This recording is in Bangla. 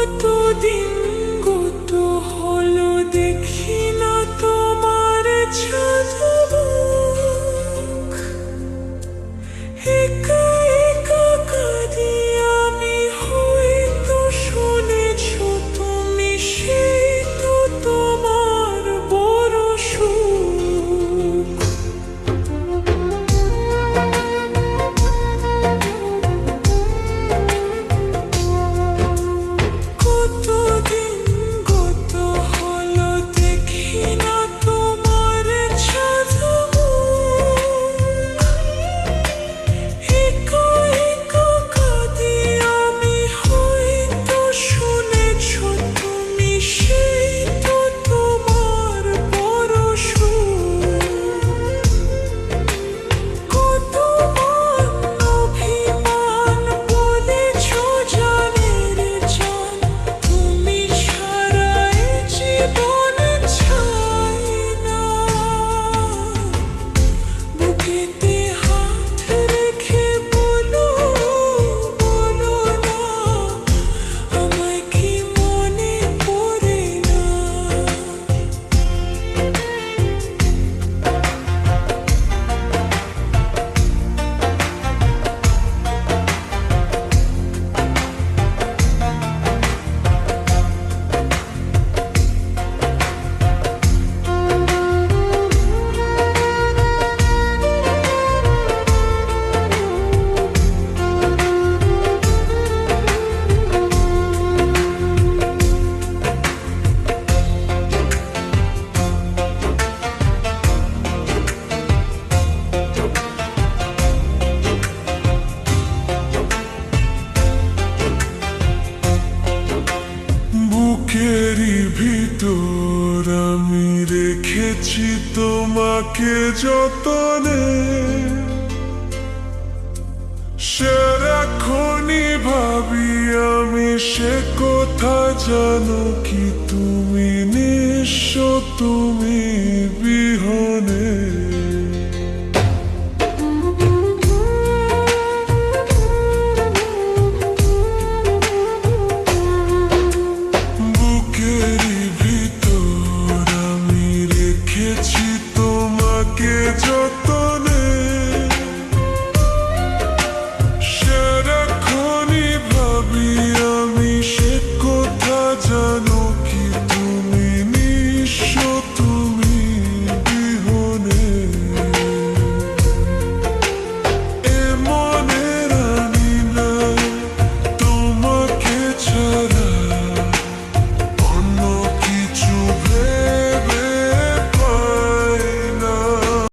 কতদিন গত হলো দেখি না তোমার ছাদমুখ। একা একা কাঁদি আমি, হয়তো শুনেছ তুমি, সেই তো তোমার বড় সুখ। কতদিন গত হলো দেখি না তোমার ছাদমুখ। একা একা কাঁদি আমি, হয়তো শুনেছ তুমি, সেই তো তোমার বড় সুখ। কতবার অভিমান বলেছ জানের জান, তুমি ছাড়া এ জীবন চাই না। বুকেতে হাত রেখে বলো, বলো না, আমায় কি মনে পড়ে না? বুকেরই ভিতর আমি রেখেছি তোমাকে যতনে, সারাক্ষণই ভাবি আমি সে কথা জানো কি তুমি নিঃস্ব, তুমি বিহনে।